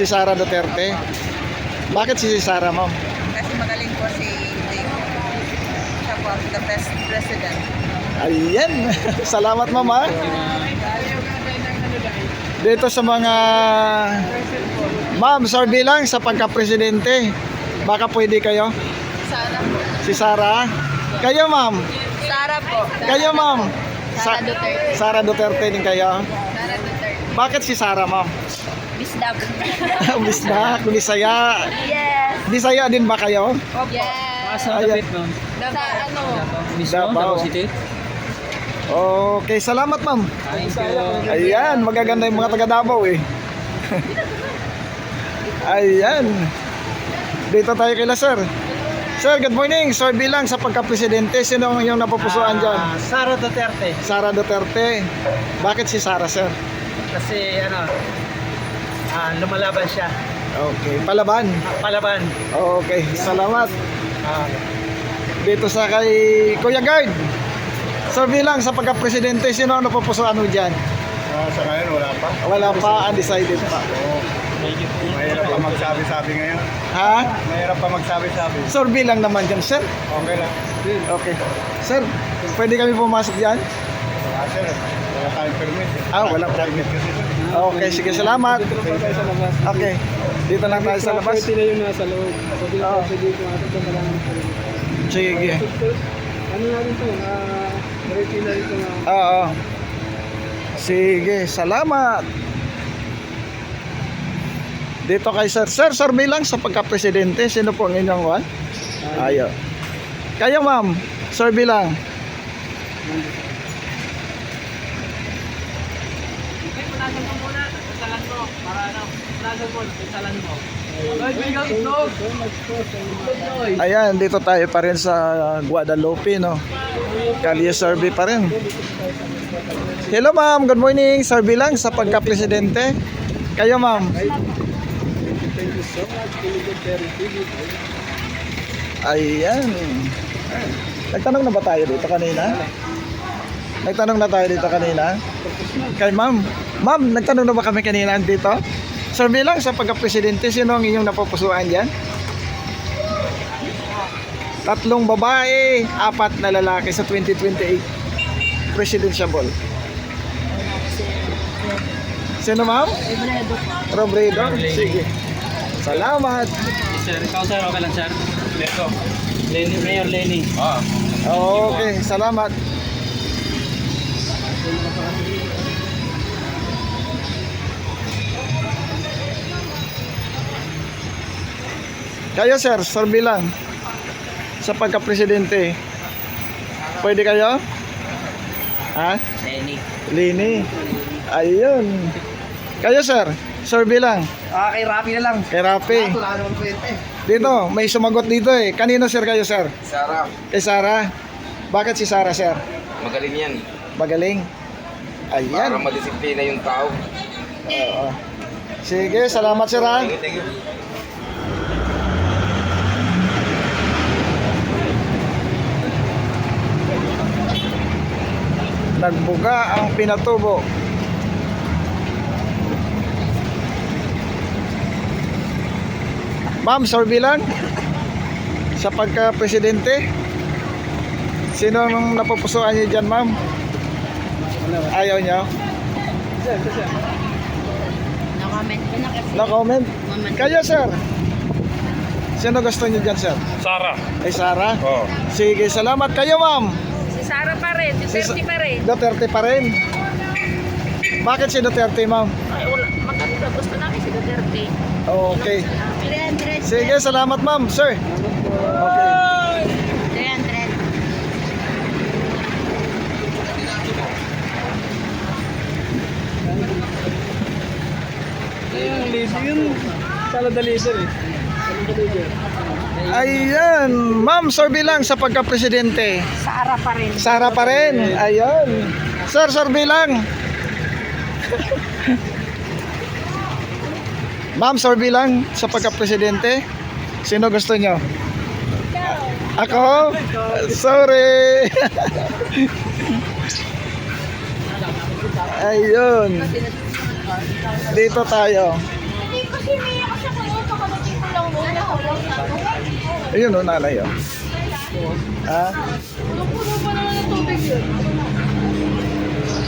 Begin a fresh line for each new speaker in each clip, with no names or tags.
Si Sara Duterte. Bakit si Sara, ma'am?
Kasi magaling po si Diego. Siya po ang the best president.
Ayan. Salamat, ma'am, ha? Dito sa mga ma'am, survey lang sa pagka-presidente. Baka pwede kayo?
Sara po.
Si Sara. Kayo, ma'am.
Sara po.
Kayo, ma'am.
Sara Duterte.
Sara Duterte din kayo.
Sara Duterte.
Bakit si Sara, ma'am?
Bisdak.
Bisdak, Bisaya.
Yes.
Bisaya din ba kayo?
Yes.
Sa
Ayan.
Dapit, ma'am.
Sa ano?
Mismo,
Davao.
Davao City.
Okay, salamat, ma'am.
Thank you.
Ayan, magaganda yung mga taga Davao eh. Ayan. Dito tayo kila sir. Sir, good morning. Survey lang sa pagka-presidente. Sino ang iyong napupusuan dyan?
Sara Duterte.
Sara Duterte. Bakit si Sara, sir?
Kasi lumalaban siya.
Okay, palaban.
Palaban.
Okay, salamat. Dito sa kay Kuya Guard. Survey lang sa pagka-presidente. Sino ang napupusuan mo dyan?
Sa ngayon, wala pa.
Wala pa, undecided pa.
Mahirap pa magsabi-sabi ngayon.
Ha?
Mahirap pa magsabi-sabi.
Survey lang naman dyan, sir.
Okay lang.
Okay. Sir, pwede kami pumasok dyan?
Wala sir. Wala tayong permit.
Wala pa.
Permit kasi sir.
Okay, sige, salamat. Okay, dito lang tayo sa labas.
Property na yung nasa loob. Pwede ko ito na lang.
Sige.
Ano nga rin ito? Property na ito na.
Oo. Sige, salamat. Dito kay sir. Sir, survey lang sa pagka-presidente. Sino po ang inyong one? Ayo. Kayo, ma'am. Survey lang.
Punasan mo muna. Salan mo. Para punasan mo. Salan mo.
Ayan, dito tayo pa rin sa Guadalupe, no? Kalye survey pa rin. Hello, ma'am. Good morning. Survey lang sa pagka-presidente. Kayo, ma'am. Ayan. Nagtanong na ba tayo dito kanina? Nagtanong na tayo dito kanina? Kay ma'am. Ma'am, nagtanong na ba kami kanina dito? Survey lang sa pagka-presidente. Sino ang inyong napupusuan dyan? 3 babae, 4 na lalaki sa 2028 presidential. Sino, ma'am? Robredo. Sige. Salamat.
Sir, ikaw sir, okay lang sir? Leto. Lenny, Mayor Lenny.
Okay, salamat. Kayo, sir, survey lang sa pagka-presidente. Pwede kayo? Ha?
Lenny.
Lini. Ayun. Kayo, sir, survey lang.
Kay Rapi na lang.
Kay Rapi.
Wala naman kwente.
Dito, may sumagot dito eh. Kanino, sir, kayo, sir?
Sarap.
Kay Sara. Bakit si Sara, sir?
Magaling yan.
Magaling. Ayan.
madisiplina yung tao.
Oo. Sige, salamat, sir, ha?
Thank you.
Nagbuga ang Pinatubo. Ma'am, survey lang sa pagka-presidente. Sino ang napupusuan niyo dyan, ma'am? Ayaw niyo?
No comment ko na kasi.
No comment? Kayo, sir. Sino gusto niyo dyan, sir?
Sara.
Ay, Sara?
Oo.
Sige, salamat. Kayo, ma'am.
Si Sara pa rin. Si Duterte pa rin.
Duterte pa rin. Bakit si Duterte, ma'am?
Ay, wala. Maganda. Gusto namin si Duterte.
Okay.
Tren.
Sige, salamat, ma'am. Sir. Okay.
Tren.
Yung leader yun. Sala the leader eh.
Ayan, ma'am, survey lang sa pagka-presidente.
Sara pa rin.
Sara pa rin. Ayun. Sir, survey lang. Ma'am, survey lang sa pagka-presidente. Sino gusto nyo? Ako? Sorry. Ayun. Dito tayo.
Hindi kasi may
Ayun o, nanay o. Ha?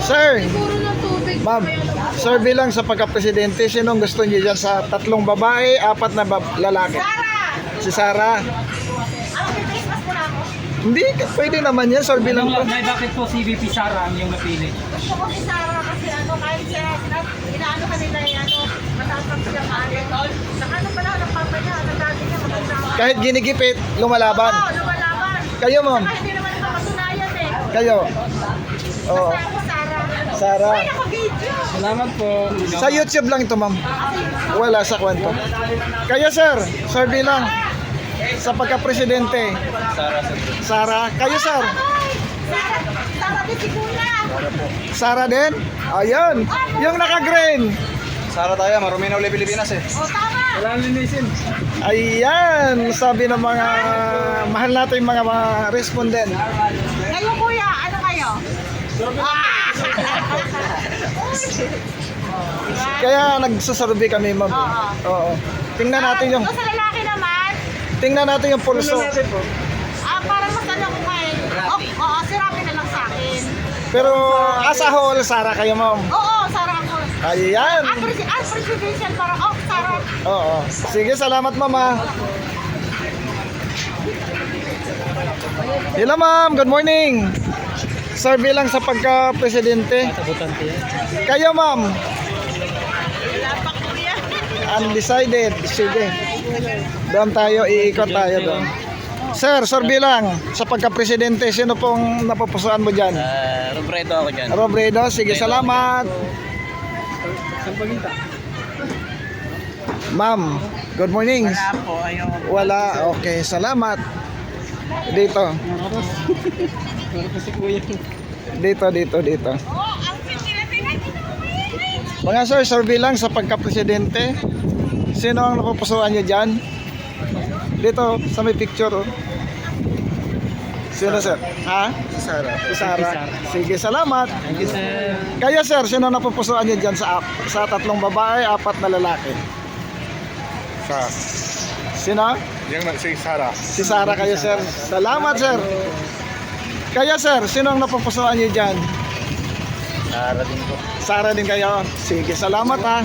Sir, ma'am, sir bilang sa pagka-presidente, sinong gusto niyo dyan sa 3 babae, 4 na lalaki? Si Sarah. Hindi, pwede naman yan, sir bilang pa.
Bakit po si VP Sara ang yung napili?
Gusto ko si Sarah kasi kahit siya, inaano kanila matatag siya maano. Saka pala, nagpapaya, nagdagi niya, maganda.
Kahit ginigipit, lumalaban.
Oo, lumalaban.
Kayo, ma'am.
Saka hindi naman ito matunayan
Kayo. Oo.
Basta ako, Sarah.
Sarah.
Ay, naka-video.
Salamat po.
Sa YouTube lang ito, ma'am. Wala sa kwento. Kayo, sir. Sir bilang. Sa pagka-presidente. Sarah. Kayo, sir.
Sarah din si Kuya.
Sarah din? Ayun. Yung naka-green.
Sara tayo, marumi na uli Pilipinas eh.
O, tama.
Wala linisin.
Ayan. Sabi ng mga mahal natin mga respondent.
Kayo, Kuya, ano kayo?
Kaya nagsasarubi kami, ma'am. Oo. Tingnan natin yung
Sa lalaki naman,
tingnan natin yung pulso.
parang mas ano ko kayo. Oo, sirapin na lang sa akin.
Pero as a whole, Sarah kayo, ma'am.
Oo, Sarah ako.
Ayan.
Presidential parang, Sarah.
Oo. Sige, salamat, mama. Hello, ma'am. Good morning. Sir bilang sa pagka-presidente. Kayo, ma'am.
Wala pa, Kuya.
Undecided. Sige. Doon tayo, iikot tayo doon. Sir bilang sa pagka-presidente, sino pong napupusuan mo dyan?
Robredo ako dyan.
Robredo, sige, salamat. Ma'am, good morning.
Po, ayaw.
Wala, okay, salamat. Dito.
Si Kuya.
Dito.
Oo, ang Pilipinas.
Mga sir bilang sa pagka-presidente, sino ang napupusuan nyo dyan? Dito, sa may picture. Oh. Sino, sir? Ha?
Si Sara.
Si Sarah. Sige, salamat.
Thank you, sir.
Kaya sir, sino napupusuan nyo dyan sa 3 babae, 4 na lalaki? Sino?
Yung si Sara.
Si Sarah kayo, sir. Salamat, sir. Kaya sir, sino ang napupusuan nyo dyan?
Sara din po.
Sarah din kayo. Sige, salamat ha.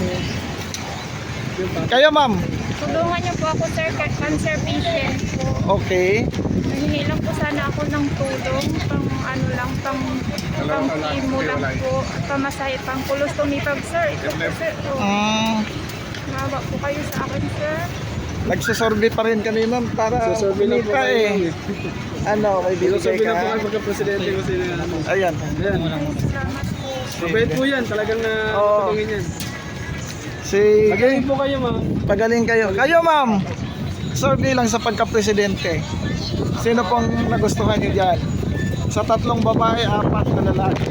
Kayo, ma'am.
Tulungan niyo po ako, sir, cancer patient po.
Okay.
Nahingi lang po sana ako ng tulong, pang chemo lang po, pamasahe, pang colostomy pag, sir. Ito po, sir. Nawa po kayo sa akin, sir.
Nagsusurvey pa rin kanina para kumita eh. Ano, may bibigay ka?
Pagka-presidente ko sila.
Ayan.
Salamat po.
Mabait po yan, talagang
Oo.
natulungin yan.
Sige.
Magaling po kayo, ma'am.
Pagaling kayo. Kayo, ma'am. Survey lang sa pagka-presidente. Sino pong nagustuhan nyo dyan? Sa 3 babae, 4 na lalaki.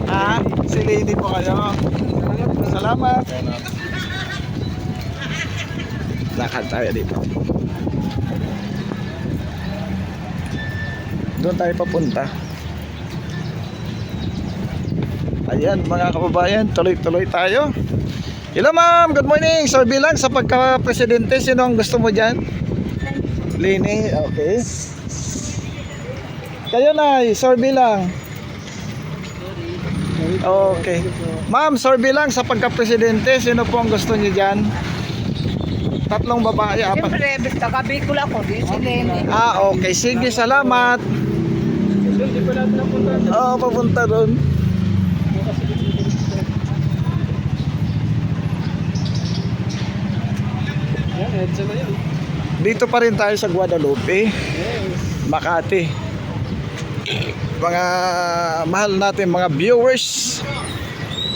Ha? Si lady po kayo. Salamat. Lakad tayo dito. Doon tayo papunta. Ayan mga kababayan, tuloy-tuloy tayo. Hello ma'am, good morning. Sir bilang sa pagka-presidente, sino ang gusto mo dyan? Lini, okay. Kayo na, sir bilang. Okay. Ma'am, sir bilang sa pagka-presidente, sino po ang gusto niyo dyan? 3 babae, 4.
Siyempre, taga-Bicol ako, di si Lene.
Okay. Sige, salamat.
Hindi pa natin napunta.
Oo, papunta doon.
Yan, EDSA na yun.
Dito pa rin tayo sa Guadalupe, Makati. Mga mahal natin mga viewers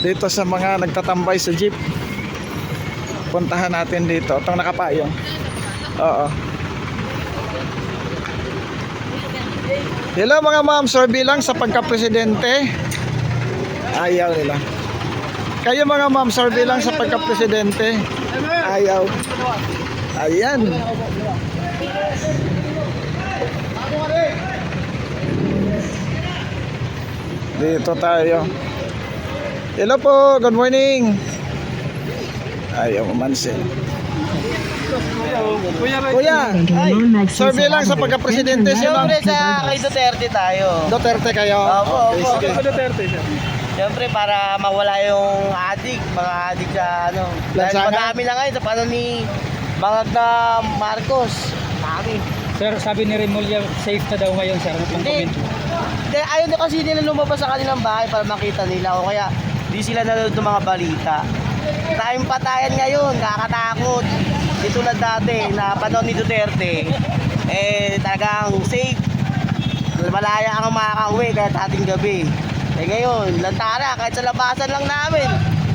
dito sa mga nagtatambay sa jeep. Puntahan natin dito. Itong nakapayong. Oo. Hello mga ma'am, sir bilang sa pagka-presidente. Ayaw nila. Kayo mga ma'am, sir bilang sa pagka-presidente. Ayaw. Ayan. Dito tayo. Hello po, good morning. Ayaw umansin.
Kuya,
Kuya, survey lang sa pagka-presidente.
Siyempre sa kay Duterte tayo.
Duterte kayo?
Opo,
Okay,
opo.
sige.
Duterte siya.
Siyempre para mawala yung mga adik sa ano. Dahil
Lansangan?
madami na ngayon sa panahon ni Magna Marcos. Dami.
Sir, sabi ni Remulla, safe na daw ngayon, sir. Anong
Hindi. Hindi, ayaw na kasi nila lumabas sa kanilang bahay para makita nila. O kaya di sila nanonood ng mga balita. Tayong patayan ngayon, kakatakot. Di tulad dati na panahon ni Duterte, talagang safe. Malaya ang makakauwi kahit ating gabi. Ngayon, lantara, kahit sa labasan lang namin,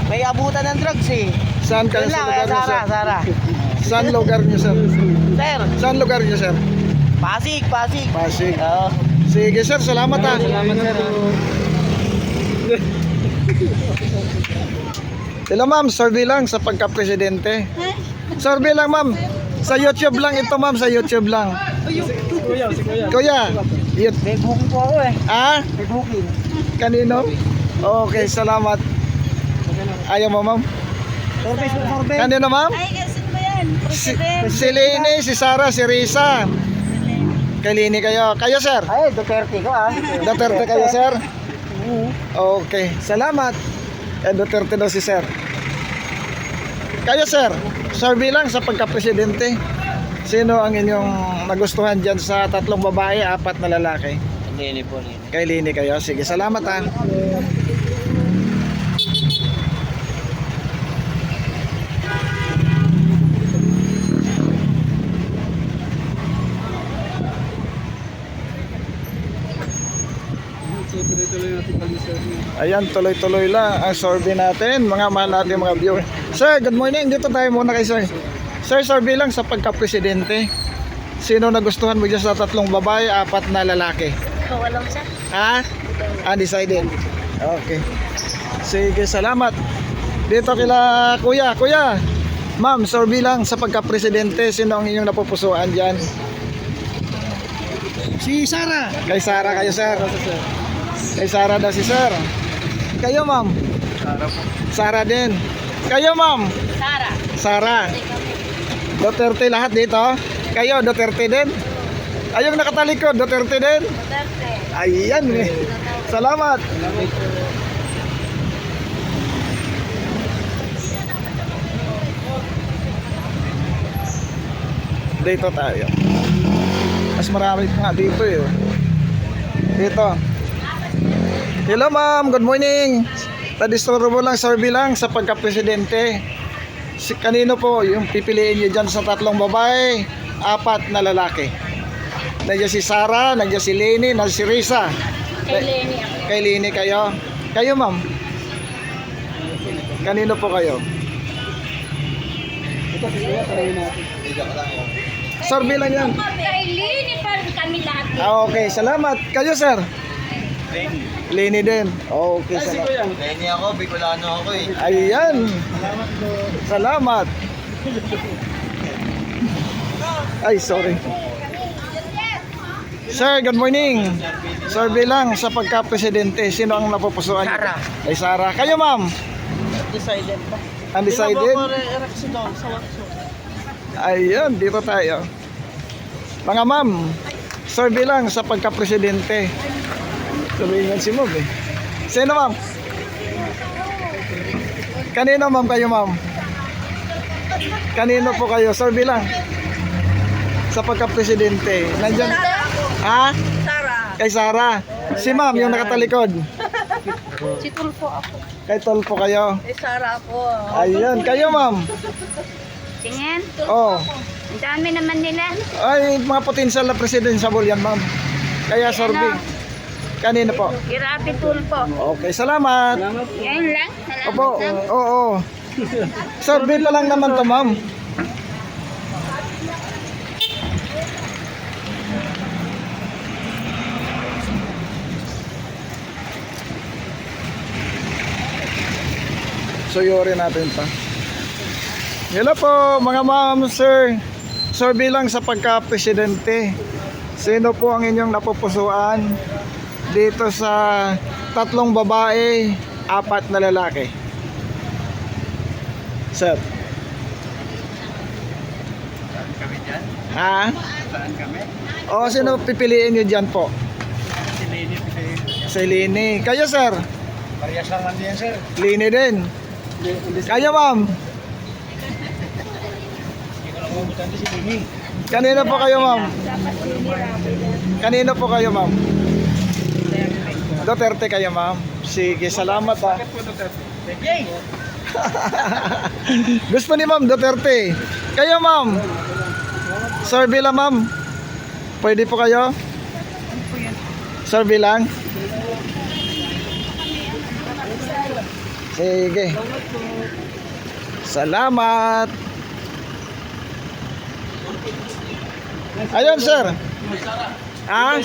may abutan ng drugs eh.
Saan kayo
Yun
sa
lang, kaya
lugar niyo, sir?
Sara.
Saan lugar niyo, sir?
Sir,
Saan lugar niyo, sir?
Pasig.
Pasig.
Oo.
Sige, sir. Salamat ha.
Salamat, sir.
Hello, ma'am. Survey lang sa pagka-presidente. Survey lang, ma'am. Sa YouTube lang ito, ma'am. Sa YouTube lang.
Kuya, si Kuya.
Kuya.
May booking po ako eh.
Ah?
May booking.
Kanino? Okay, salamat. Ayaw mo, ma'am?
For Facebook.
Kanino, ma'am?
Ay, sino ba yan?
Si Lini, si Sara, si Risa. Kay Lini kayo. Kayo, sir?
Ay, Duterte ko ah.
Duterte kayo, sir? Okay, salamat. Duterte daw si sir. Kayo, sir? Survey lang sa pagka-presidente. Sino ang inyong nagustuhan dyan sa 3 babae, 4 na lalaki?
Hindi po.
Kay Lini kayo. Sige, salamat ha.
Tuloy-tuloy natin pag-sir.
Ayan, tuloy-tuloy lang ang survey natin, mga mahal natin mga viewers. Sir, good morning. Dito tayo muna kay sir. Sir, survey lang sa pagka-presidente. Sino nagustuhan mo dyan sa 3 babae, 4 na lalaki?
Ikaw alam siya.
Ha? Undecided. Okay. Sige, salamat. Dito kila kuya. Kuya, ma'am, survey lang sa pagka-presidente. Sino ang inyong napupusuan dyan?
Si Sara.
Kay Sara kayo, sir. Kay Sara daw si sir. Kayo, ma'am? Sara din. Kayo, ma'am?
Sara.
Sara. Duterte lahat dito. Kayo, Duterte din. Ayong nakatalikod, Duterte din.
Duterte.
Ayan eh. Salamat. Dito tayo. Mas marami nga dito eh. Dito. Hello ma'am, good morning. Tadistoro lang, survey lang sa pagka-presidente. Kanino po yung pipiliin niyo dyan sa 3 babae, 4 na lalaki? Nandiyan si Sara, nandiyan si Leni, nandiyan si Risa.
Kay Lenny ako.
Kay Leni kayo. Kayo ma'am? Kanino po kayo? Survey lang yan.
Kay Lenny pa rin kami lahat.
Okay, salamat. Kayo sir? Leni din. Okay, salamat.
Lenny ako, Bicolano ako eh.
Ayan. Salamat. Ay, sorry. Sir, good morning. Survey lang sa pagka-presidente. Sino ang napupusuan niyo?
Sara.
Ay, Sara. Kayo, ma'am?
Decided ba?
Undecided?
Doon sa workshop.
Ayun, dito tayo. Mga ma'am, survey lang sa pagka-presidente. Sabihin si Mob eh. Sino, ma'am? Kanino, ma'am, kayo, ma'am? Kanino po kayo? Survey lang. Sa pagka-presidente. Nandyan? Ha?
Sara.
Kay Sara. Si ma'am, yung nakatalikod.
Si Tulfo ako.
Kay Tolpo kayo.
Eh, Sara ako.
Ayun, kayo, ma'am.
Tingin,
Oh.
ang dami naman nila.
Ay, mga potential na presidential yan, ma'am. Kaya survey. Kanino po?
Irapi Tulpo.
Okay, salamat.
Yan lang. Salamat
Opo,
lang.
oo. Survey pa lang naman to, ma'am. Suyurin natin pa. Hello po, mga ma'am, sir. Survey lang sa pagka-presidente. Sino po ang inyong napupusuan dito sa 3 babae, 4 na lalaki? Sir.
kami dyan?
Ha?
Saan kami?
O, sino pipiliin nyo dyan po?
Si Lenny,
Si Lini. Kayo, sir?
Parehas lang lang din, sir.
Lini din. Kayo, ma'am?
Hindi ko lang mabutan si Lenny.
Kanino po kayo, ma'am?
Dapat Lini Rami yan.
Kanino po kayo, ma'am? Duterte kayo, ma'am. Sige, salamat ah.
Yay!
Gusto ni ma'am Duterte. Kayo, ma'am? Survey lang, ma'am. Pwede po kayo? Survey lang? Sige. Salamat. Ayun, sir. Ah?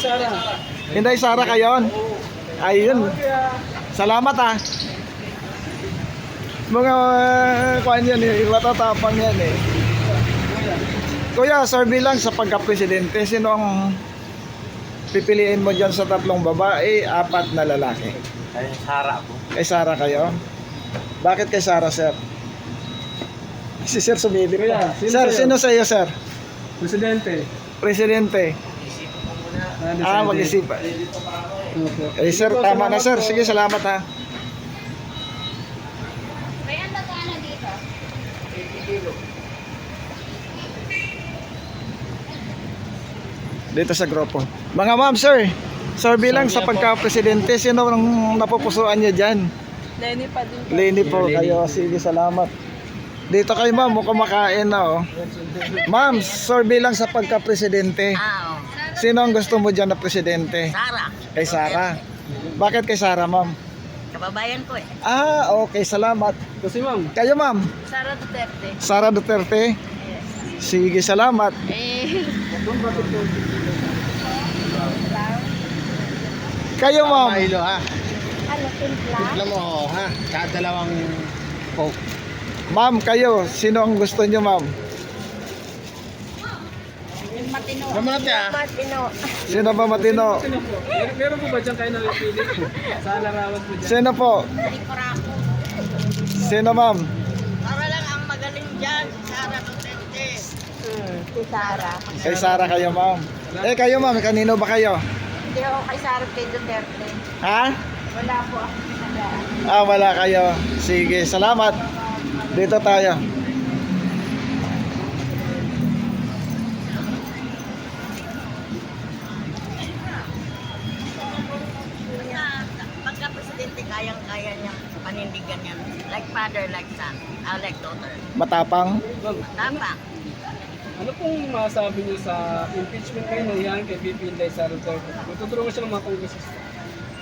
Hinday Sara kayo? Ayun. Salamat ah. Mga kuan yan eh, matatapang yan eh. Kuya, survey lang sa pagka-presidente. Sino ang pipiliin mo dyan sa 3 babae, 4 na lalaki?
Ay, Sara po.
Kay Sara kayo? Bakit kay Sara, sir? Si Sir sumilip pa. Sir, sino sa iyo, sir?
Presidente.
Presidente. Mag-isip. Eh, sir, tama na, sir. Sige, salamat ha.
May ang magkano dito?
Dito sa grupo. Mga ma'am, sir. Survey lang sa pagka-presidente. Sino ang napupusuan niyo dyan?
Lenny pa din.
Lini po kayo. Sige, salamat. Dito kayo, ma'am. Mukhang makain na, oh. Ma'am, survey lang sa pagka-presidente. Sino ang gusto mo dyan na presidente?
Sara,
Kay Sara. Bakit kay Sara, ma'am?
kababayan ko eh.
Ah, okay. Salamat.
Kasi ma'am,
Kayo, ma'am?
Sara Duterte.
Sara Duterte? Sige, salamat. Kayo, ma'am?
Milo ha.
Ano, timpla?
Alam mo ha. Kadalawang Coke.
Ma'am, kayo. Sino ang gusto nyo, ma'am?
Matino.
Naman natin ha.
Matino.
Sino ba matino?
meron po ba dyan kayo napipili? Sa larawan po dyan.
Sino po?
Likorako.
Sino, ma'am?
Para lang ang magaling dyan, Sara Duterte.
Si Sara.
Kay Sara kayo, ma'am. Eh, kayo, ma'am. Kanino ba kayo?
Hindi ako kay Sara kay Duterte.
Ha?
Wala po ako nagaan.
Ah, wala kayo. Sige, salamat. Dito tayo.
Pagka-presidente, kayang-kaya niyang panindigan yan. Like father, like son. Like daughter.
Matapang.
Tama.
Ano pong masabi niyo sa impeachment kayo nangyayari kay VP Inday Sara Duterte? Matutulungan siya ng mga kongresista.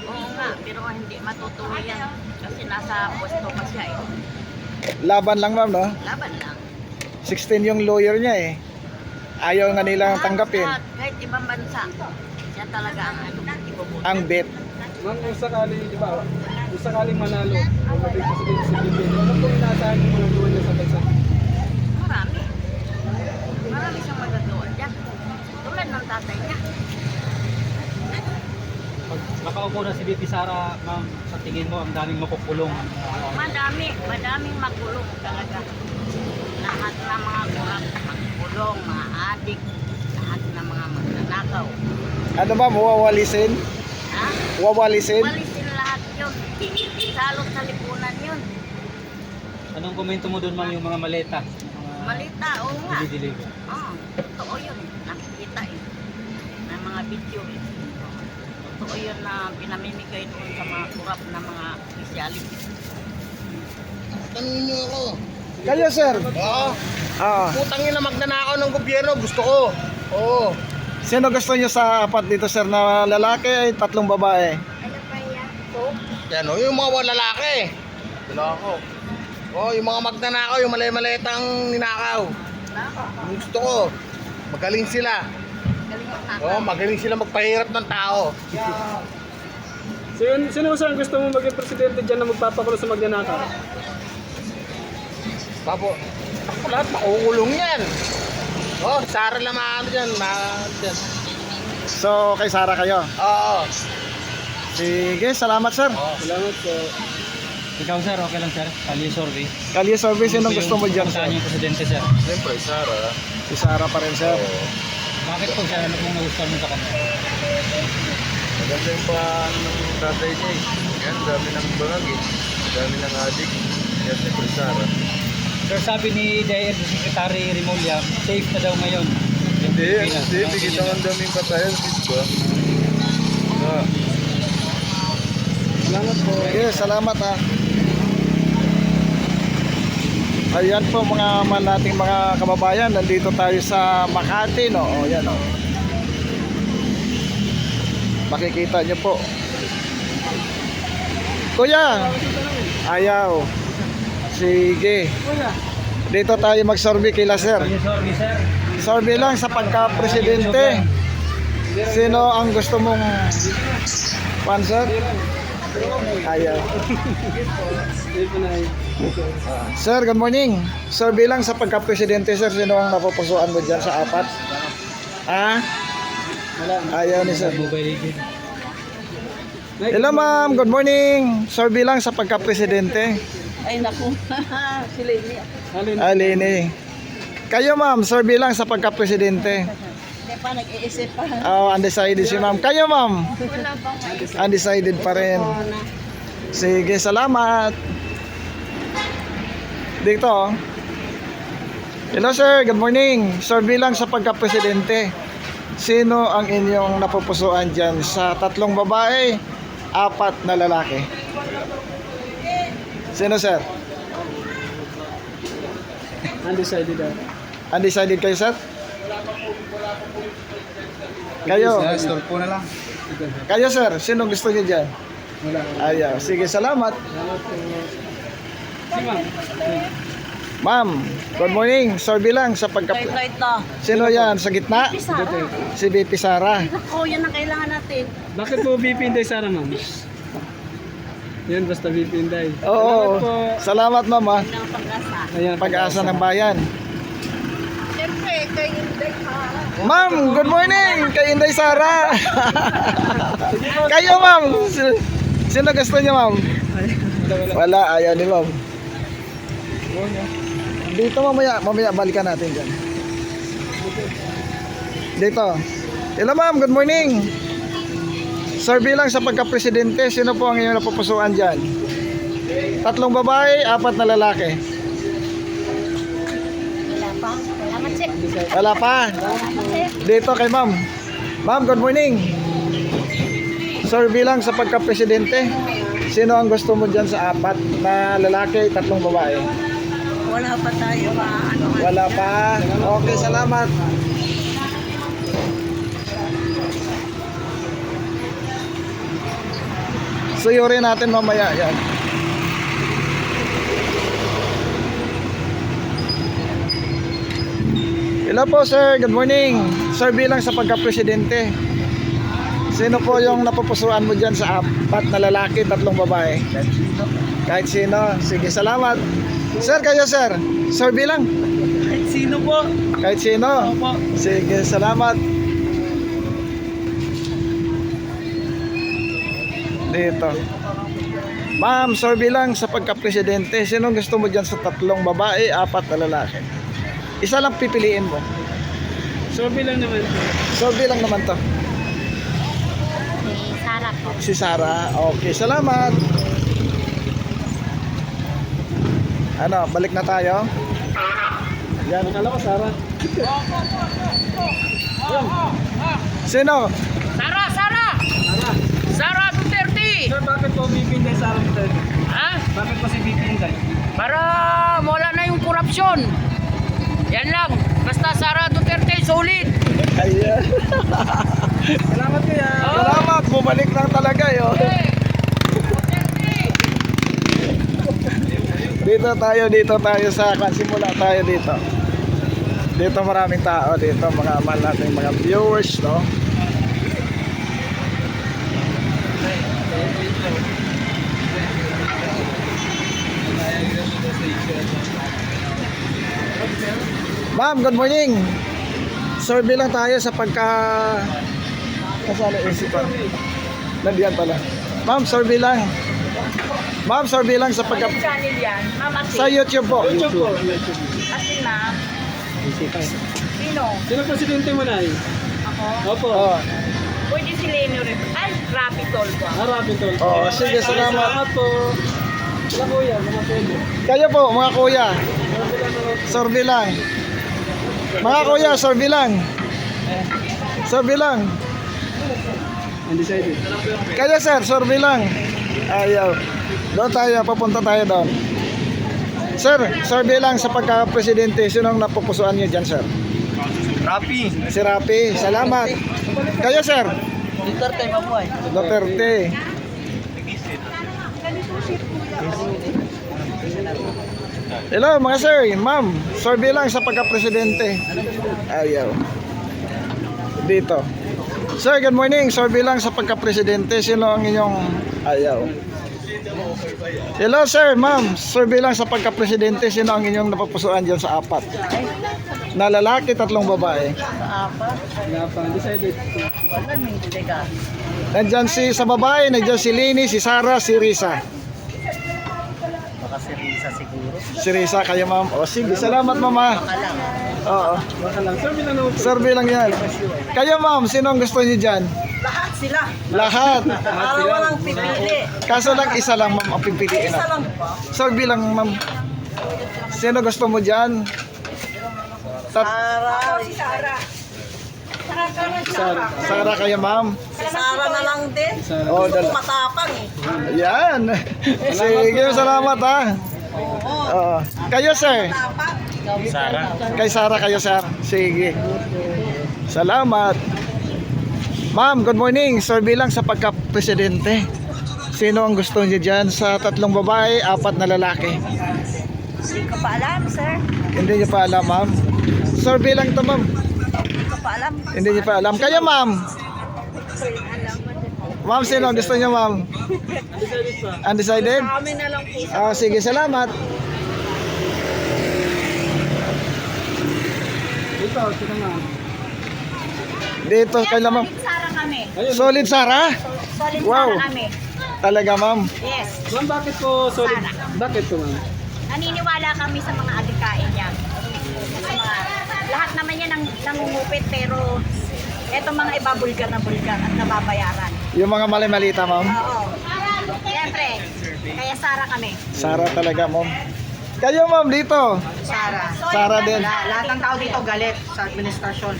Oo nga, pero hindi matutuloy yan. Kasi nasa pwesto pa siya eh.
Laban lang, ma'am, no?
Laban lang.
16 yung lawyer niya eh. Ayaw nga nilang tanggapin.
Kahit ibang bansa, siya talaga ang ibubuto.
Ang bet.
Ma'am, kung sakali, di ba, kung sakaling manalo, o maging presidente si VP, ano pong inaasahan yung mga gawin niya sa bansa?
Marami. Marami siyang magagawa dyan. Tulad ng tatay niya.
Pag nakaupo na si VP Sara, ma'am, sa tingin mo ang daming makukulong.
Madaming makulong talaga. Lahat ng mga kurap, makulong, mga adik, lahat ng mga magnanakaw.
Ano ba, wawalisin?
Ha?
Wawalisin?
Walisin lahat yun. Salot sa lipunan yun.
Anong komento mo doon, ma'am, yung mga maleta?
Malita, oo nga.
Deliver.
Oo, totoo yun. Nakikita eh. Ng mga video eh. Totoo yun na pinamimigay doon sa mga kurap na mga speciality.
Tanungin niyo ako.
Kayo, sir.
Oo.
Ah,
Putangin na magnanakaw ng gobyerno. Gusto ko. Oo.
sino gusto nyo sa 4 dito, sir, na lalaki ay 3 babae?
Ano pa yan?
Yan o. Yung mga lalaki. Lalako. Oo. Yung mga magnanakaw. Yung malay-maletang ninakaw. Yung gusto ko. Magaling sila. Oo. Magaling sila magpahirap ng tao.
Sino sir ang gusto mo maging presidente dyan na magpapakulo sa magnanakaw?
Papo. Ako lahat makukulong yan. Oh, Sara lang maano dyan. Dyan.
So, kay Sara kayo.
Oo.
Sige, salamat, sir.
Salamat po.
Ikaw sir, okay lang sir. Kalye survey.
Kalye survey, sinong gusto mo dyan, sir?
Saan yung presidente sir?
Siyempre, Sara.
Si Sara pa rin, sir.
Bakit po sir? Ano pong nagustuhan mo sa kanya?
Maganda yung paan ng tatay niya eh. Yan, dami ng bangag eh. Dami ng adik. Yan, siyempre, Sara.
Sir, sabi ni DILG Secretary Remulla, safe na daw ngayon. yung
Hindi,
Pilipinas.
hindi.
Ang
Bigit
tingin
ang daming patayan, sis ba?
Salamat po.
Okay, salamat ha. Ayan po mga nating mga kababayan, nandito tayo sa Makati, no? O, yan, o. Makikita nyo po. Kuya! Ayaw. Sige. Dito tayo mag-survey kila sir.
Kalye survey sir.
Survey lang sa pagka-presidente. Sino ang gusto mong sponsor? Ayaw. Sir, good morning. Survey lang sa pagka-presidente, sir. Sino ang napupusuan mo dyan sa apat? Ha? Ayaw ni sir.
Mobile legend.
Hello ma'am, good morning. Survey lang sa pagka-presidente.
Ay, naku. Sila ini.
Alini. Kayo ma'am, survey lang sa pagka-presidente.
Hindi pa nag-iisip pa.
Oh, undecided si ma'am. Kayo ma'am?
Wala bang
Undecided pa rin. Sige, salamat. Dito. Oh. Hello sir, good morning. Survey lang sa pagka-presidente. Sino ang inyong napupusuan dyan sa 3 babae, 4 na lalaki? Sino sir?
Undecided ah.
Undecided kayo sir? Kayo?
Stolpo na lang.
Kayo sir, sino gusto niyo dyan?
Wala.
Ayaw. Sige, salamat.
Salamat po. Si ma'am.
Ma'am, good morning. Survey lang sa pagka...
Right na.
Sino yan? Sa gitna?
Sara.
Si BP Sara.
Ako, yan ang kailangan natin.
Bakit po VP Inday Sara, ma'am? Yan, basta VP Inday.
Oo.
Salamat po.
Salamat ma'am ha.
Ang pag-asa.
Ayan,
Pag-asa ng bayan.
Siyempre, kayo hindi ha.
Ma'am, good morning kay Inday Sara. Kayo ma'am. Sino gusto niyo ma'am? Wala, ayaw ni ma'am. Dito mamaya balikan natin dyan. Dito. Hello ma'am, good morning. Survey lang sa pagka-presidente, sino po ang inyong napupusuan dyan? 3 babae, 4 na lalaki.
wala pa? Salamat sir.
Wala pa. Dito kay ma'am. Ma'am, good morning. Survey lang sa pagka-presidente. Sino ang gusto mo dyan sa 4 na lalaki, 3 babae?
Wala pa tayo ano.
Wala pa. Okay, salamat. Suyurin natin mamaya yan. Hello po sir, good morning. Survey lang sa pagka-presidente. Sino po yung napupusuan mo dyan sa 4 na lalaki, 3 babae? Kahit sino. Sige, salamat. Sir, kayo sir. Survey lang.
Kahit sino po?
Kahit sino.
Opo.
Sige, salamat. Dito. Ma'am, survey lang sa pagka-presidente. Sino gusto mo dyan sa 3 babae, 4 na lalaki? Isa lang pipiliin mo.
Survey lang naman.
Survey lang naman to.
Si Sara po.
Si Sara. Okay, salamat. Ano, balik na tayo? Yan.
Akala ko Sara.
Sino?
Sara Duterte!
Sir, bakit po VP Inday Sara Duterte?
Ha?
Bakit po si VP Inday?
Para wala na yung korupsyon. Yan lang. Basta Sara Duterte, solid.
Ayan.
Salamat kuya.
Salamat. Bumalik lang talaga yun. Dito tayo sa simula tayo dito. Dito maraming tao dito, mga mahal natin mga viewers, no? Ma'am, good morning. Survey lang tayo sa kasala AC pa. Nandiyan pala. Ma'am, survey lang. Ma'am, survey lang sa
Anong channel yan? Ma'am Ate.
sa YouTube po.
YouTube po. YouTube.
Ate ma'am. Sino?
Sino presidente mo na
Ako?
Opo.
Oh.
Pwede si Leno rin. Ay, Rapid Tolpo.
Harapin to.
Oh, sige, salamat.
Salamat po. Sila kuya, mga pwede.
Kayo po, mga kuya. Survey lang. Mga kuya, survey lang. Survey lang.
Undecided.
Kayo sir, survey lang. Ayaw. Doon tayo, papunta tayo doon. Sir, survey lang sa pagka-presidente. Sino ang napupusuan niyo dyan, sir?
Rapi.
Si Rapi. Salamat. Kayo, sir?
Duterte, mabuhay.
Duterte. Hello, mga sir, ma'am. Survey lang sa pagka-presidente. Ayaw. Dito. Sir, good morning. Survey lang sa pagka-presidente. Sino ang inyong ayaw? Hello, sir, ma'am. Survey lang sa pagka-presidente. Sino ang inyong napapusuan dyan sa apat? Na lalaki, 3 babae.
Wala pa. Undecided.
Nandyan sa babae, nandyan si Lini, si Sarah, si Risa.
Baka si Risa siguro.
Si Risa, kayo ma'am. O sige, salamat mama. Oo.
Baka lang. Sabi lang naman.
Survey lang yan. Kayo ma'am, sino ang gusto niyo dyan?
Lahat sila.
Lahat.
Para walang pipili.
Kaso lang isa lang ma'am ang pipiliin
Isa
na.
lang ba?
Survey lang ma'am. Sino gusto mo dyan?
Si Sara.
Sarah kayo ma'am.
Si Sara na lang din.
Oh,
Gusto ko matapang eh.
Yan. Sige, salamat ha. Oo. Kayo sir.
Tapang.
Kay Sarah kayo sir. Sige. Salamat. Ma'am, good morning. Survey lang sa pagka-presidente. Sino ang gusto niyo dyan sa 3 babae, 4 na lalaki?
Hindi ko pa alam, sir.
Hindi niyo pa alam, ma'am. Survey lang to, ma'am.
Hindi ko pa alam.
Hindi niyo pa alam. Kayo, ma'am. Ma'am, sino ang gusto niyo, ma'am? Undecided?
Kami na lang po.
Ah, sige, salamat.
Ito, sino nga?
Dito kay ma'am.
Solid Sara kami.
Solid Sarah?
Solid
Wow.
Sara kami.
Talaga, ma'am.
Yes.
Ma'am, bakit po solid? Bakit po ma'am?
Naniniwala kami sa mga adikain niya. Sa mga, lahat naman yan nangungupit pero eto mga iba bulgar na bulgar at nababayaran.
Yung mga mali-malita, ma'am.
Oo. Siyempre, kaya Sara kami.
Sarah talaga, ma'am. Kayo, ma'am, dito.
Sara.
Sarah din.
Lahat ng tao dito galit sa administrasyon.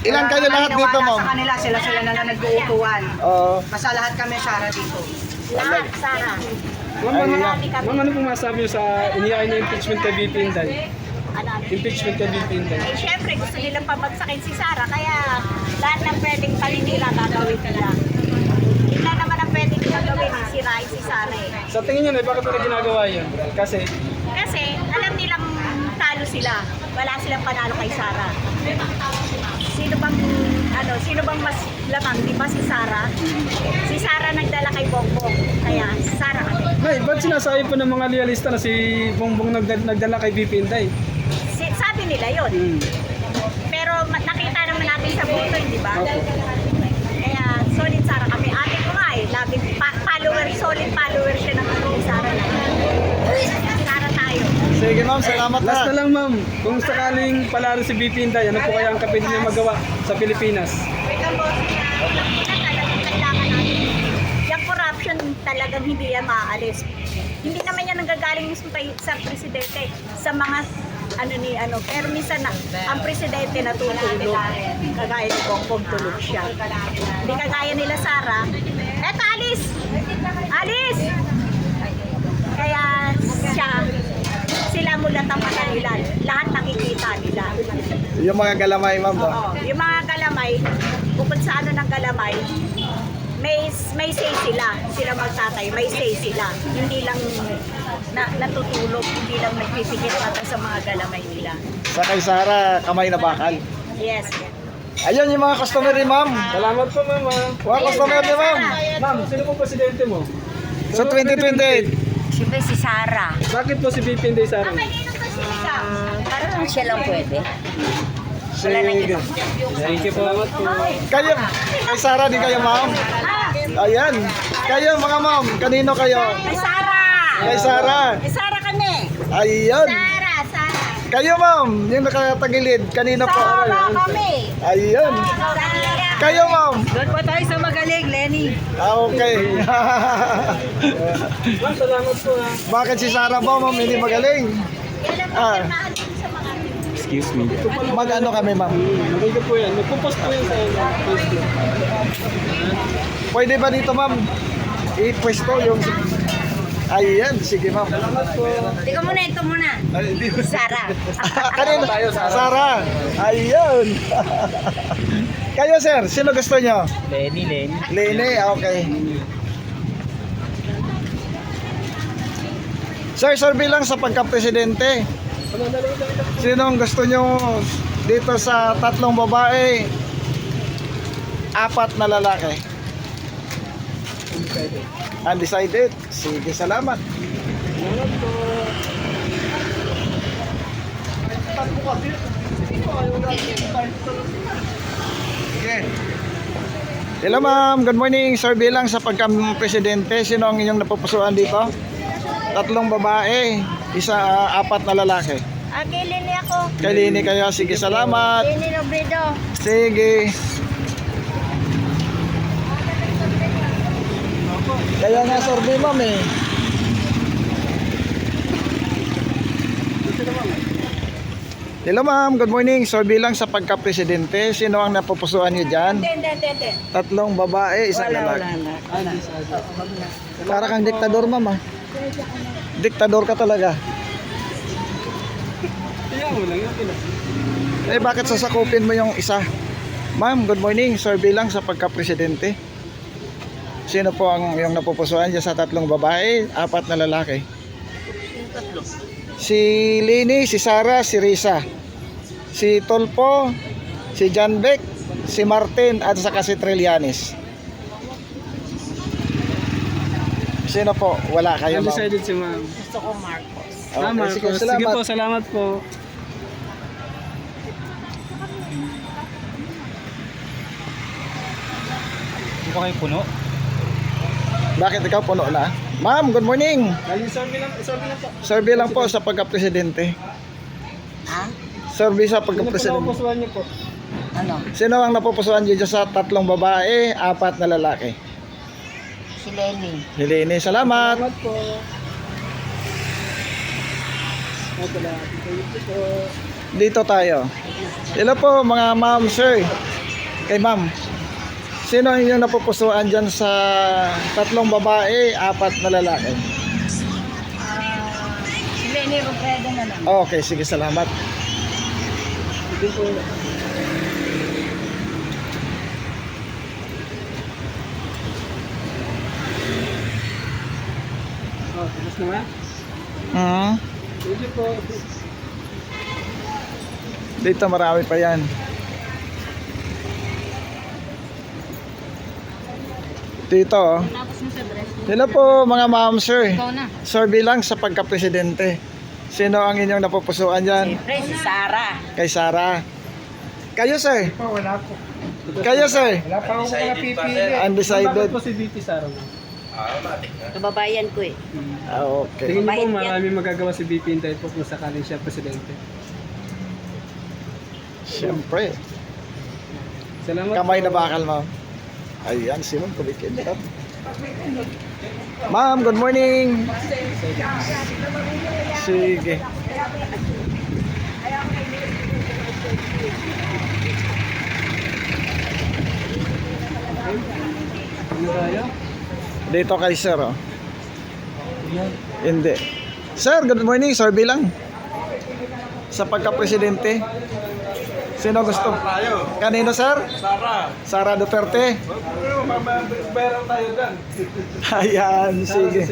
Ilan kayo lahat dito, ma'am?
Sa kanila, sila na nag-uutuan.
Oo.
Basta lahat kami Sara dito. Lahat, Sara.
Ma'am, ma'am, ano pong masabi niyo sa iniyain na impeachment kay VP Inday?
Ano?
Impeachment kay VP Inday.
Eh, syempre, gusto nilang pabagsakin si Sara, kaya lahat ng pwedeng paninila gagawin nila. Hindi naman ang pwedeng gagawin, sirain si Sara eh.
Sa tingin niyo, bakit nila ginagawa yun? Kasi,
Kasi alam nilang talo sila, wala silang panalo kay Sara. Sino bang mas lamang, di ba si Sara? Si Sara nagdala kay Bongbong, kaya Sara kami.
Nay, ba't sinasabi po ng mga realista na si Bongbong nagdala kay VP Inday?
Sabi nila yon. Pero nakita naman natin sa boto, di ba? Kaya solid Sara kami. Ate ko nga eh, lagi solid follower siya ng Sara na. Sara tayo.
Sige, ma'am, salamat
Last na
ha.
lang ma'am, kung sakaling palaro si VP Inday, ano po kaya ang kapit niyo magawa sa Pilipinas?
Wait ang boss niya. Talagang kailangan natin. Yung corruption talagang hindi yan maaalis. Hindi naman yan nanggagaling sa presidente, sa mga pero minsan ang presidente natutulog. Kagaya ni Bongbong tulog siya. Hindi kagaya nila Sara. Eto, alis! Alis! Kaya sila mulat ang mata nila. Lahat nakikita nila.
Yung mga galamay, ma'am. Ba?
Oo. Yung mga galamay, bukod sa ng galamay, may say sila. Sila magtatay, may say sila. Hindi lang natutulog, hindi lang nagpipigit mata sa mga galamay nila.
Sa kay Sarah, kamay na bakal.
Yes.
Ayun yung mga customer ni ma'am.
Salamat po ma'am.
Mga customer ni ma'am.
Ma'am, sino po presidente mo?
Sa 2028.
Siyempre si Sara.
Bakit po si VP Inday Sara?
Parang siya lang pwede.
Sige.
Thank you po. Salamat po.
Kayo, kay Sarah din kayo, ma'am. Ayan. Kayo, mga ma'am, kanino kayo?
Kay Sara!
Kay Sara.
Kay Sara kami.
Ayun.
Sara.
Kayo ma'am, yung nakatagilid. Kanina po.
Sara kami.
Ayun.
Sara.
Kayo ma'am.
Doon po tayo sa magaling, Lenny.
Okay.
Ma'am, salamat po ha.
Bakit si Sara po ma'am hindi magaling?
Kailan po
Ah.
pirmahan sa mga
Excuse me.
Mag-ano kami ma'am?
Maganda po yan. Magpupost po yan sa Facebook.
Pwede ba dito ma'am? I-pwesto yung... Ayan, sige ma'am.
Ikaw muna, ito muna. Sara.
Kanina, Sara. Ayun. Kayo sir, sino gusto nyo?
Lenny.
Lene, okay. Sir, bilang sa pagka-presidente, sino ang gusto nyo dito sa 3 babae, 4 na lalaki? Undecided. Sige, salamat. Sige. Hello ma'am, good morning. Sir, bilang sa pagka-presidente, sino ang inyong napupusuan dito? 3 babae, 4 na lalaki.
Kay Lenny ako.
Kay Lini kayo, sige, salamat.
Lenny Robredo.
Sige. Kaya nga survey ma'am eh. Hello ma'am, good morning. So bilang sa pagka-presidente, sino ang napupusuan niyo dyan?
Hindi.
3 babae, 1 lalaki. Para kang diktador ma'am ah. Diktador ka talaga.
Kaya mo lang, okay lang.
Eh bakit sasakupin mo yung isa? Ma'am, good morning. Sir bilang sa pagka-presidente, sino po ang yung napupusuan dyan sa 3 babae, 4 na lalaki? Si Lini, si Sara, si Risa, si Tolpo, si John Beck, si Martin at saka si Trillanes. Sino po? Wala kayo ma'am.
Undecided si ma'am.
Gusto ko Marcos.
Okay,
Marcos.
sige,
Sige
salamat.
po, salamat po.
Hindi ko kayo puno.
Bakit ikaw puno na? Ma'am, good morning.
Galing survey lang po.
Survey lang po sa pagka-presidente.
Ha?
Survey sa
Sino po
pagka-presidente.
napupusuan niyo po?
Ano?
Sino ang napupusuan dyan sa 3 babae, 4 na lalaki?
Si Lenny.
Hilini, salamat.
Salamat po. Salamat po.
Dito tayo. Hello po mga ma'am, sir. Kay ma'am, sino ang inyong napupusuan dyan sa 3 babae, 4 na lalaki?
Si Lenny Robredo na lang.
Okay, sige, salamat.
Hindi po. Oh, tapos na nga? Sige po.
Dito marami pa yan. Dito, oh.
Tapos mo sa dress.
Hello po mga ma'am, sir.
Ikaw na.
Sir bilang sa pagka-presidente, sino ang inyong napupusuan dyan?
Siyempre, si Sara.
Kay Sara. Kayo, sir.
Wala po.
Kayo, sir.
Wala pa ako mga pipili.
Undecided.
Bakit po si VP Sara?
Kababayan ko eh.
Okay.
Tingin niyo po
Mabait yan.
maraming magagawa si VP dahil po kung sakaling siya presidente.
Siyempre.
Salamat
Kamay
po.
na bakal, ma'am. Ayan, si ma'am kumikin. Ma'am, good morning. Sige.
Ano tayo?
Dito kay sir, oh. Hindi. Sir, good morning. Sir bilang. Sa pagka-presidente. Sino gusto? Kanino, sir? Sara Duterte.
Bayaran tayo dyan.
Ayan, sige.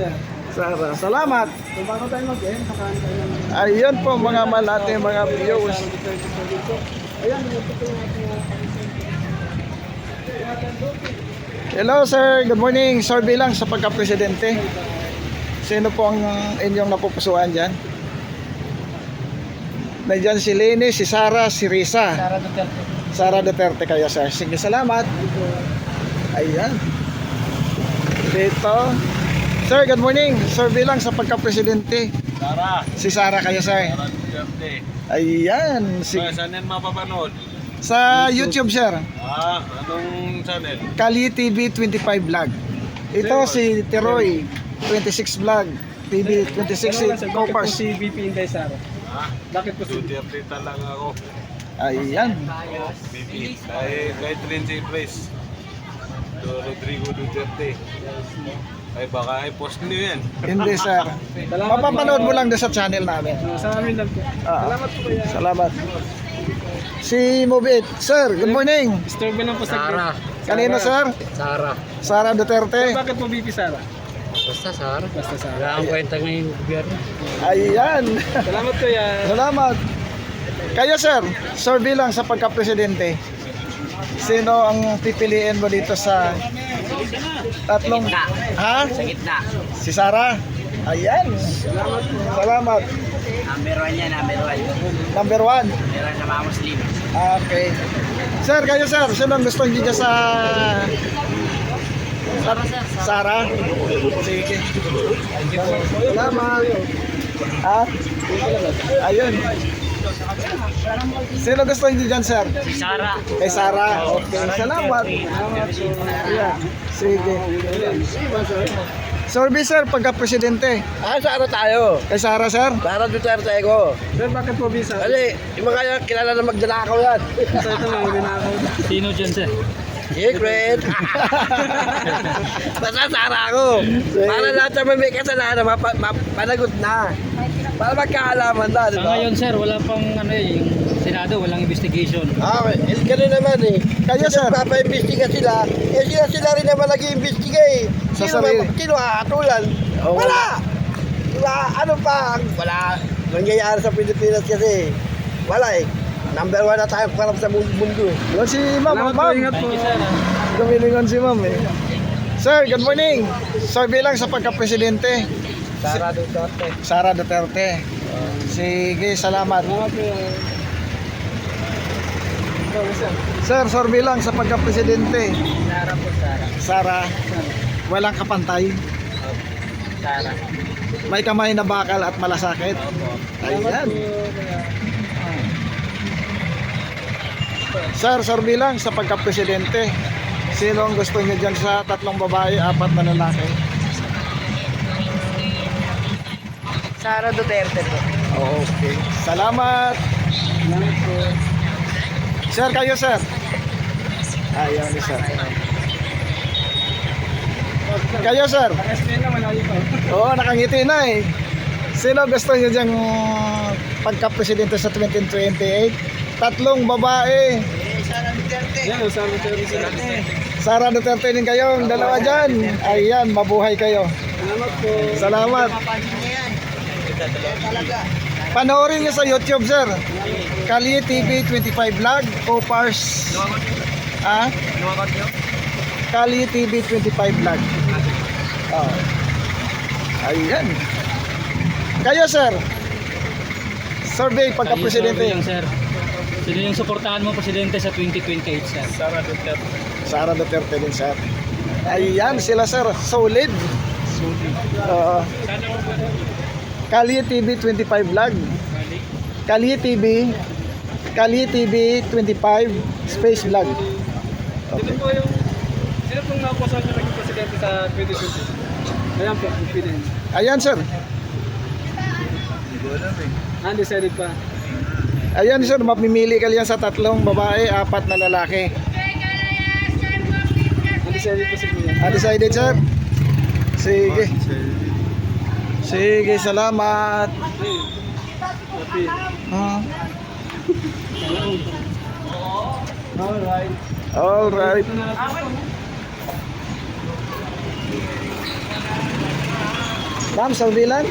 Sara, salamat.
Kung bago tayo mag-end, kakain tayo ng
Ayun po mga malate, mga viewers. Hello sir, good morning. Sir bilang sa pagka-presidente, sino po ang inyong napupusuan dyan? Nandiyan si Leni, si Sara, si Risa.
Sara Duterte.
Sara Duterte kayo sir. Sige, salamat. Ayan. Dito. Sir, good morning. Sir, bilang sa pagka-presidente.
Sara.
Si Sara kayo, sir.
Sara Duterte.
Ayan.
Saan yan mapapanood?
Sa YouTube, sir.
Anong channel?
Kali TV 25 Vlog. Ito si Teroy 26 Vlog. TV 26 si
Bakit po
Copars.
si VP Inday Sara? Bakit po si
Duterte talaga ako.
Ayan.
BP. Kahit rin si Pres. Rodrigo Duterte. Ay baka i-post niyo yan.
Hindi, sir. Mapapanood mo lang doon sa channel namin.
Sa amin lang po. Salamat po kaya.
Salamat. Si Mobit. Sir, good morning.
Istorbo lang po sa
Sara.
Kanino, sir?
Sara.
Sara Duterte.
Bakit po VP Sara?
Basta Sara.
Basta Sara.
Wala ang kwenta ngayon ng gobyerno.
Ayan.
Salamat kuya.
Salamat. Kayo, sir, sir bilang sa pagka-presidente, sino ang pipiliin mo dito sa tatlong... Ha?
Sa gitna.
Si Sara. Ayan. Salamat.
Number 1 yan, number 1.
Number 1.
Number 1 sa mga Muslim.
Okay. Sir, kayo, sir, sino ang gusto niyo dyan sa... Sara? Sige. Salamat. Ha? Ayun. Sino gusto niyo dyan, sir?
Si Sara.
Kay Sara. Okay. Salamat. Yeah. Sige. Sorby, sir, pagka-presidente.
Sara tayo.
Kay Sara, sir?
Sara Duterte ko.
Sir, bakit po visa?
Kasi yung mga kilala na magdanakaw yan.
So ito mga ginagawa.
Sino dyan, sir?
Secret. Basta Sara ako. Para lahat naman may kasalanan, mapanagot na. Para magkaalaman na, di
Sa
ba?
ngayon, sir, wala pang yung Senado, walang investigation.
Ganun naman eh.
Kayo, sir?
Papa-imbestiga sila. Sila rin naman nag-iimbestiga eh.
Sa sarili.
Sino aatulan?
Oh,
Wala! Diba? Ano pa? Wala. Nangyayari sa Pilipinas kasi. Wala eh. Number 1 na tayo parang sa mundo eh.
Yun si ma'am.
Salamat po,
Ma'am.
ingat po.
Thank you, sir.
Gumilingon si ma'am eh. Sir, good morning. Sir, bilang sa pagka-presidente,
Sara Duterte.
Sara Duterte. Sige, salamat.
Salamat po.
Sir, bilang sa pagka-presidente,
Sara po, Sara.
Sara, walang kapantay.
Sara.
May kamay na bakal at malasakit. Ayan. Sir, bilang sa pagka-presidente, sino ang gusto niyo dyan sa tatlong babae, 4 na lalaki?
Sara Duterte po.
Okay. Salamat. Sir, kayo, sir. Ayaw ni sir. Kayo, sir.
SPN na malayo pa.
Oo, nakangiti na eh. Sino gusto niyo diyang pagka-presidente sa 2028? Tatlong babae.
Yan, usama tayo rin sila.
Sara Duterte din kayo, dalawa dyan. Ayan, mabuhay kayo.
Salamat po.
Salamat. Panoorin niyo sa YouTube, sir. Kali TV 25 Vlog, Copars. Kali TV 25 Vlog. Oh. Ayan. Kayo, sir. Survey pagka-presidente.
Kayo, sir. Sino yung suportahan mo, presidente, sa 2028, sir?
Sara Duterte din, sir. Ayan, sila, sir. Solid. Oo. Kali TV 25 Vlog. Kali TV 25 Space Vlog.
Sino po yung sino pong naposan nyo naging presidente sa 2020? Ayan po, pipiliin.
Ayan, sir.
Undecided pa.
Ayan, sir. Mapimili ka yan sa tatlong babae, 4 na lalaki.
Undecided pa si Kuya.
Undecided, sir? Sige. Sige, salamat.
Happy. Alright.
Alright. Ma'am, sardilan?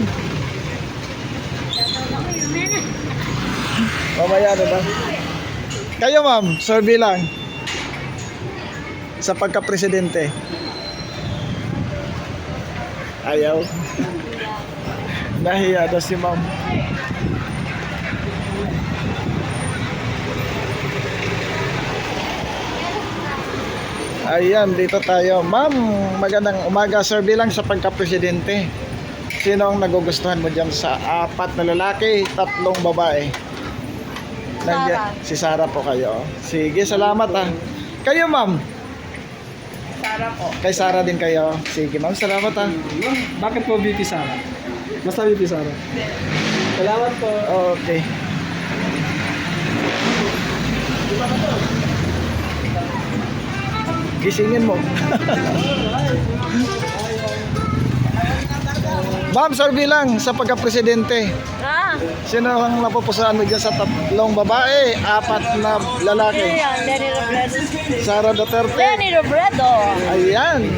Mamaya na ba? Kayo, ma'am, survey lang. Sa pagka-presidente. Ayaw. Nahiya daw si ma'am. Ayan, dito tayo. Ma'am, magandang umaga. Sir, bilang sa pagka-presidente, sino ang nagugustuhan mo dyan sa 4 na lalaki, 3 babae? Si Sarah po kayo. Sige, salamat ah. Kayo, ma'am?
Sara po.
Kay Sarah din kayo. Sige, ma'am, salamat ah.
Ma'am, bakit po VP Sara? Basta VP Sara. Salamat po.
Okay. Gisingin mo. Ma'am, sir, bilang sa pagka-presidente, sino ang napupusuan mo dyan sa 3 babae, 4 na lalaki?
Lenny Robredo.
Sara Duterte.
Lenny Robredo.
Ayan.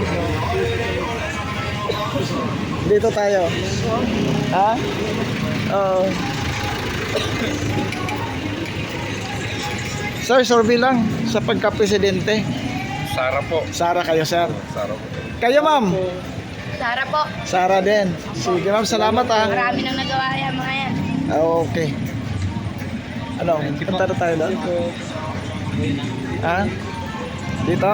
Dito tayo. Ha? Oo. Sir, bilang sa pagka-presidente.
Sara po.
Sara kayo, sir.
Sara po.
Kayo, ma'am.
Sara po.
Sara din. Sige, ma'am. Salamat, ah.
Marami nang nagawa yan mga yan.
Okay. Ano? Punta na tayo doon? Ha? Dito?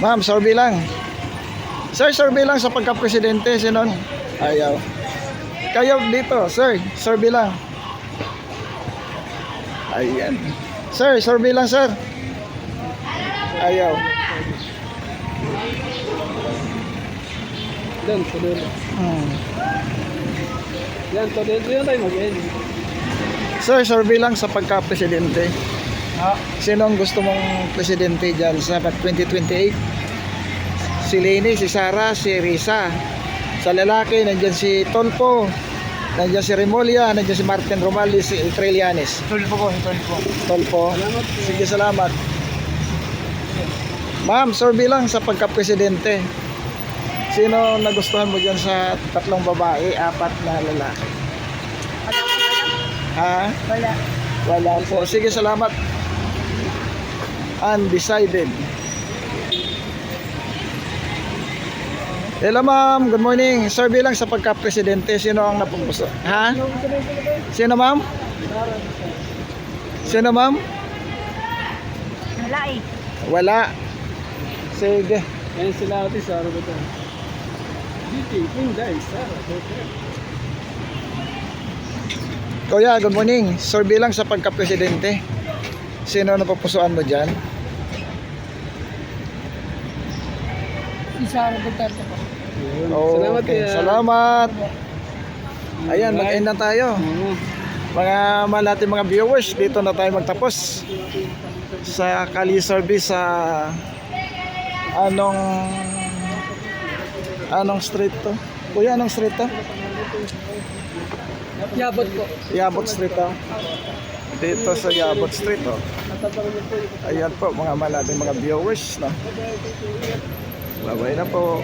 Ma'am, survey lang. Sir, survey lang sa pagka-presidente. Sino? Ayaw. Kayo dito, sir. Survey lang. Ayan. Sir, survey lang, sir. Ayaw.
Doon, sa dulo.
Hmm.
Yan, so dito yun tayo mag-end.
Sir, survey lang sa pagka-presidente. Sino ang gusto mong presidente dyan sa 2028? Si Leni, si Sara, si Risa. Sa lalaki, nandyan si Tolpo, nandyan si Remulla, nandyan si Martin Romales, si Trillanes.
Tulpo.
Tolpo. Sige, salamat. Ma'am, survey lang sa pagka-presidente. Sino nagustuhan mo dyan sa 3 babae, 4 na lalaki? Ha?
Wala.
Wala po. Sige, salamat. Undecided. Hello, ma'am. Good morning. Survey lang sa pagka-presidente. Sino ang napupuso? Ha? Sino, ma'am? Sino, ma'am?
Wala eh.
Wala. Sige.
Ayan sila ate Sara Duterte. VP, Inday, Sara Duterte.
Kuya, good morning. Survey lang sa pagka-presidente. Sino ang napupusuan mo dyan?
Sara Duterte po.
Salamat
Okay,
kaya.
salamat. Ayan, mag-end na tayo.
Oo.
Mga mahal natin mga viewers, dito na tayo magtapos sa Kali Service sa anong street to? Kuya, anong street to?
Yabot po.
Yabot Street to. Dito sa Yabot Street to. Ayan po mga mahal natin mga viewers, no? Bye-bye na po.